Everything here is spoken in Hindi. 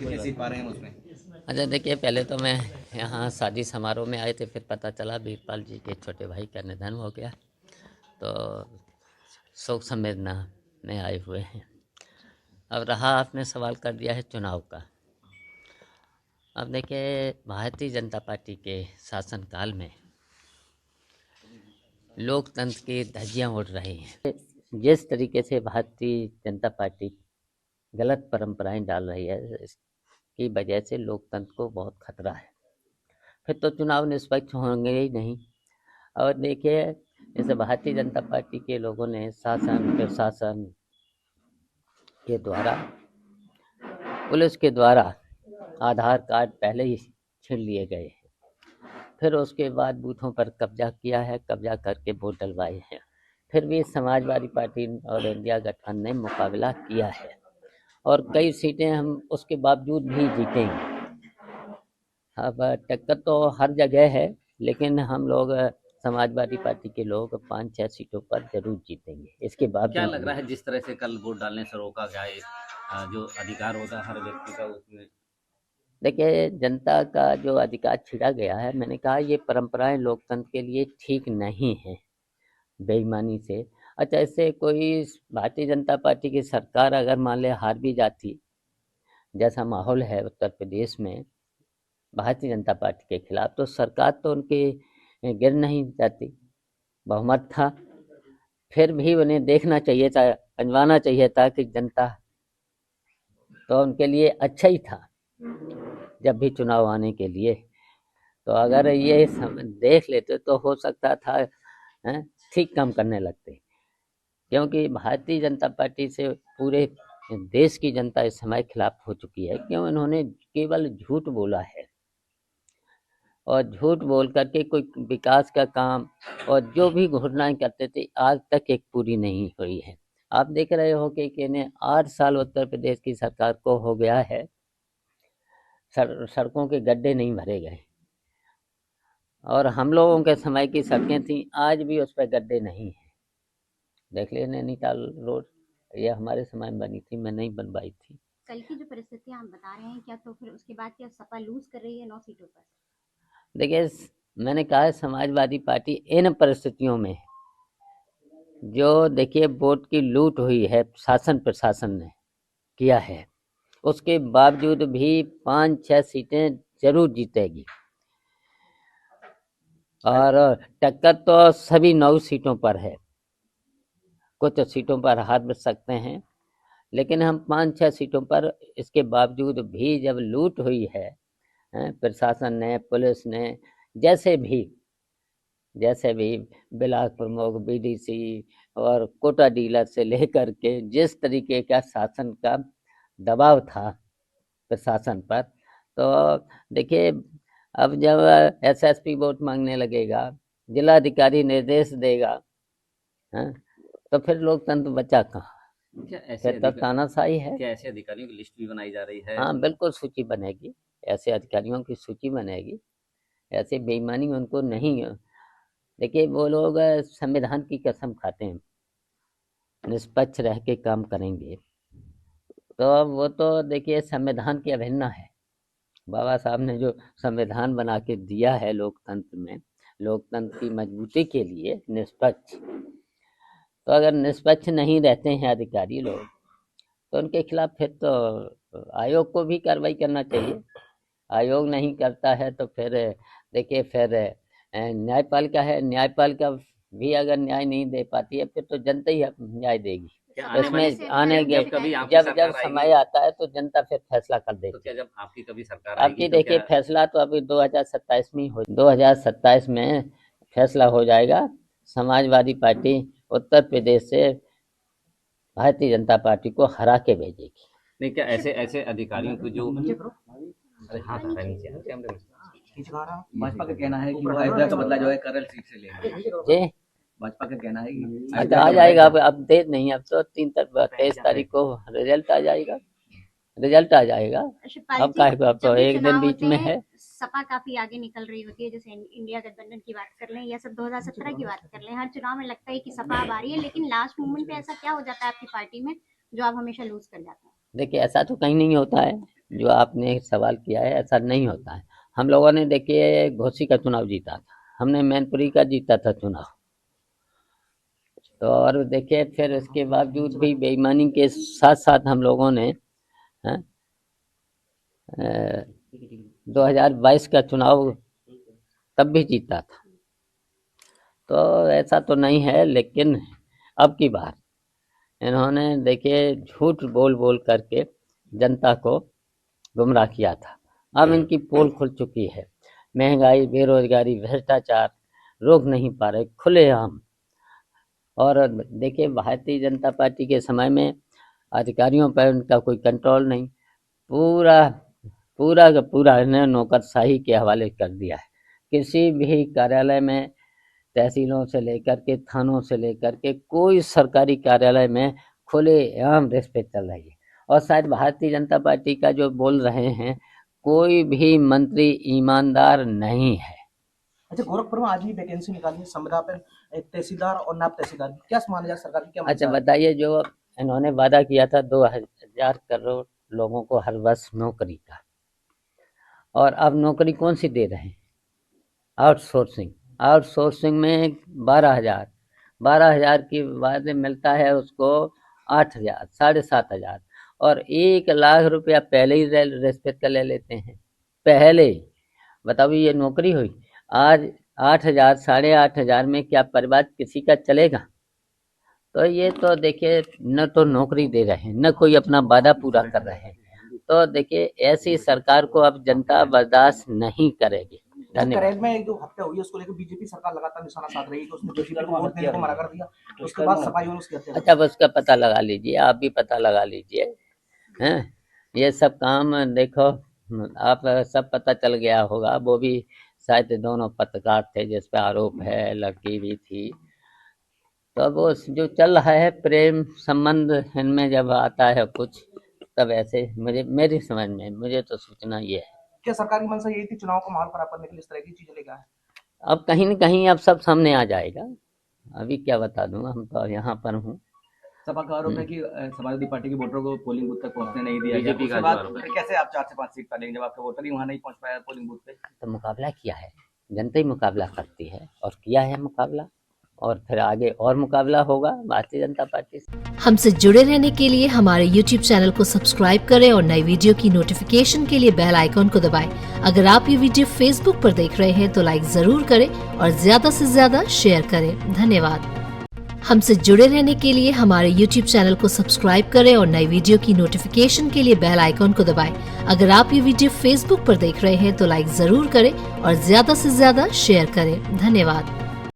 कितनी सीट पा रहे हैं उसमें? अच्छा देखिए, पहले तो मैं यहाँ शादी समारोह में आए थे, फिर पता चला वीरपाल जी के छोटे भाई का निधन हो गया, तो शोक संवेदना में आए हुए हैं। अब रहा, आपने सवाल कर दिया है चुनाव का। अब देखिए, भारतीय जनता पार्टी के शासनकाल में लोकतंत्र की धज्जियां उड़ रही हैं। जिस तरीके से भारतीय जनता पार्टी गलत परंपराएं डाल रही है, इसकी वजह से लोकतंत्र को बहुत खतरा है। फिर तो चुनाव निष्पक्ष होंगे ही नहीं। और देखिए, जैसे भारतीय जनता पार्टी के लोगों ने शासन प्रशासन के द्वारा, पुलिस के द्वारा आधार कार्ड पहले ही छीन लिए गए हैं, फिर उसके बाद बूथों पर कब्जा किया है, कब्जा करके वोट डलवाए हैं। फिर भी समाजवादी पार्टी और इंडिया गठबंधन ने मुकाबला किया है और कई सीटें हम उसके बावजूद भी जीतेंगे। अब टक्कर तो हर जगह है, लेकिन हम लोग समाजवादी पार्टी के लोग 5-6 सीटों पर जरूर जीतेंगे। इसके क्या बावजूद लग भी रहा है जिस तरह से कल वोट डालने से रोका गया है, जो अधिकार होता है हर व्यक्ति का उसमें? देखिए, जनता का जो अधिकार छीना गया है, मैंने कहा ये परंपराएं लोकतंत्र के लिए ठीक नहीं है, बेईमानी से। अच्छा, इससे कोई भारतीय जनता पार्टी की सरकार अगर मान ले हार भी जाती, जैसा माहौल है उत्तर प्रदेश में भारतीय जनता पार्टी के खिलाफ, तो सरकार तो उनकी गिर नहीं जाती, बहुमत था। फिर भी उन्हें देखना चाहिए था, अंजवाना चाहिए था कि जनता तो उनके लिए अच्छा ही था जब भी चुनाव आने के लिए। तो अगर ये देख लेते तो हो सकता था ठीक काम करने लगते, क्योंकि भारतीय जनता पार्टी से पूरे देश की जनता इस समय खिलाफ हो चुकी है। क्यों? इन्होंने केवल झूठ बोला है, और झूठ बोल करके कोई विकास का काम और जो भी घोषणाएं करते थे आज तक एक पूरी नहीं हुई है। आप देख रहे हो कि इन्हें 8 साल उत्तर प्रदेश की सरकार को हो गया है, सड़कों के गड्ढे नहीं भरे गए, और हम लोगों के समय की सड़कें थी, आज भी उस पर गड्ढे नहीं है। देख लिए नैनीताल रोड, ये हमारे समय में बनी थी, मैं नहीं बनवाई थी। कल की जो परिस्थितियां आप बता रहे हैं, क्या तो फिर उसके बाद क्या सपा लूज कर रही है 9 सीटों पर? देखिए, मैंने कहा है समाजवादी पार्टी इन परिस्थितियों में, जो देखिए वोट की लूट हुई है शासन प्रशासन ने किया है, उसके बावजूद भी 5-6 सीटें जरूर जीतेगी। और टक्कर तो सभी 9 सीटों पर है, कुछ सीटों पर हार भी सकते हैं, लेकिन हम 5-6 सीटों पर, इसके बावजूद भी जब लूट हुई है प्रशासन ने, पुलिस ने, जैसे भी ब्लॉक प्रमुख, बीडीसी और कोटा डीलर से लेकर के जिस तरीके का शासन का दबाव था प्रशासन पर, तो देखिए अब जब एसएसपी वोट मांगने लगेगा, जिलाधिकारी निर्देश देगा, तो फिर लोकतंत्र बचा कहाँ? क्या ऐसे फिर तो तानाशाही है। क्या ऐसे अधिकारियों की लिस्ट भी बनाई जा रही है? हाँ, बिल्कुल सूची बनेगी, ऐसे अधिकारियों की सूची बनेगी। ऐसे बेईमानी उनको नहीं है। देखिए, वो लोग संविधान की कसम खाते हैं, निष्पक्ष रह के काम करेंगे, तो अब वो तो देखिए संविधान की अवहेलना है। बाबा साहब ने जो संविधान बना के दिया है लोकतंत्र में, लोकतंत्र की मजबूती के लिए निष्पक्ष, तो अगर निष्पक्ष नहीं रहते हैं अधिकारी लोग, तो उनके खिलाफ फिर तो आयोग को भी कार्रवाई करना चाहिए। आयोग नहीं करता है तो फिर देखिए, फिर न्यायपालिका है, न्यायपालिका भी अगर न्याय नहीं दे पाती है, फिर तो जनता ही न्याय देगी। इसमें आने के जब समय आता है तो जनता फिर फैसला कर देती है। तो क्या जब आपकी कभी सरकार अब आएगी की तो देखिए क्या फैसला तो अभी 2027 में हो, 2027 में फैसला हो जाएगा। समाजवादी पार्टी उत्तर प्रदेश से भारतीय जनता पार्टी को हरा के भेजेगी। नहीं, क्या ऐसे ऐसे अधिकारियों को जो अरे हाँ था नीचे कैमरे में भाजपा का कहना है कि वो अयोध्या का बदला जो है करल सीट से लेंगे जी, भाजपा का कहना है कि अच्छा आ जाएगा। अब देर नहीं, अब तो 23 तारीख को रिजल्ट आ जाएगा, रिजल्ट आ जाएगा। अब का है, अब तो एक दिन बीच में है। सपा काफी आगे निकल रही होती है, जैसे इंडिया गठबंधन की बात कर लें या सब 2017 की बात कर लें, हर चुनाव में लगता है कि सपा अब आ रही है, लेकिन लास्ट मोमेंट पे ऐसा क्या हो जाता है आपकी पार्टी में जो आप हमेशा लूज कर जाते हैं? देखिए, ऐसा तो कहीं नहीं होता है। जो आपने सवाल किया है ऐसा नहीं होता है। हम लोगों ने देखिए घोसी का चुनाव जीता था, हमने मैनपुरी का जीता था चुनाव, तो और देखिए फिर उसके बावजूद भी बेईमानी के साथ साथ हम लोगों ने 2022 का चुनाव तब भी जीता था। तो ऐसा तो नहीं है, लेकिन अब की बार इन्होंने देखिए झूठ बोल बोल करके जनता को गुमराह किया था। अब इनकी पोल खुल चुकी है, महंगाई, बेरोजगारी, भ्रष्टाचार रोक नहीं पा रहे खुलेआम। और देखिए भारतीय जनता पार्टी के समय में अधिकारियों पर उनका कोई कंट्रोल नहीं, पूरा का पूरा इन्हें नौकरशाही के हवाले कर दिया है। किसी भी कार्यालय में, तहसीलों से लेकर के थानों से लेकर के कोई सरकारी कार्यालय में खुलेआम रिश्वत चल रही है। और शायद भारतीय जनता पार्टी का जो बोल रहे हैं, कोई भी मंत्री ईमानदार नहीं है। अच्छा, गोरखपुर में आज भी वैकेंसी निकाली है संविदा पर, एक तहसीलदार और नायब तहसीलदार की, क्या माना जाए सरकार की क्या? अच्छा बताइए, जो इन्होंने वादा किया था 2000 करोड़ लोगों को हर वर्ष नौकरी का, और अब नौकरी कौन सी दे रहे हैं? आउटसोर्सिंग में 12,000 की वादे मिलता है उसको 8,000, 7,500, और 1,00,000 रुपया पहले ही रिश्वत का ले लेते हैं। पहले बताओ ये नौकरी हुई? आज 8,000, 8,500 में क्या परिवार किसी का चलेगा? तो ये तो देखिए न तो नौकरी दे रहे हैं, न कोई अपना वादा पूरा कर रहे हैं। तो देखिए ऐसी सरकार को अब जनता बर्दाश्त नहीं करेगी। धन्यवाद। करेल में एक जो हत्या हुई है उसको लेकर बीजेपी सरकार लगातार निशाना साध रही है, तो उसने बीजेपी को वोट देने को मना कर दिया, उसके बाद सफाई और उसकी हत्या। अच्छा, उसका पता लगा लीजिए, आप भी पता लगा लीजिए, हैं ये सब काम देखो, आप सब पता चल गया होगा। वो भी शायद दोनों पत्रकार थे जिस पे आरोप है, लड़की भी थी। तो वो जो चल रहा है प्रेम संबंध, इनमें जब आता है कुछ, तब ऐसे मेरी समझ में मुझे तो सूचना ये है। क्या सरकार की मंशा यही थी चुनाव को माहौल खराब करने के लिए इस तरह की चीजें लेकर आए? अब कहीं न कहीं अब सब सामने आ जाएगा, अभी क्या बता दूंगा, हम तो यहाँ पर हूँ। सपा का आरोप है कि समाजवादी पार्टी के वोटरों को पोलिंग बूथ तक पहुंचने नहीं दिया गया। बीजेपी का उसके बाद आरोप है। फिर कैसे आप 4 से 5 सीट पालेंगे जब आपके वोटर ही वहां नहीं पहुंच पाया पोलिंग बूथ पे? तो मुकाबला किया है, जनता ही मुकाबला करती है, और किया है मुकाबला, और फिर आगे और मुकाबला होगा भारतीय जनता पार्टी से। हमसे जुड़े रहने के लिए हमारे YouTube चैनल को सब्सक्राइब करें और नई वीडियो की नोटिफिकेशन के लिए बेल आइकॉन को दबाएं। अगर आप ये वीडियो Facebook पर देख रहे हैं तो लाइक जरूर करें और ज्यादा से ज्यादा शेयर करें। धन्यवाद। हमसे जुड़े रहने के लिए हमारे YouTube चैनल को सब्सक्राइब करें और नई वीडियो की नोटिफिकेशन के लिए बेल आइकॉन को दबाएं। अगर आप ये वीडियो Facebook पर देख रहे हैं तो लाइक जरूर करें और ज्यादा से ज्यादा शेयर करें। धन्यवाद।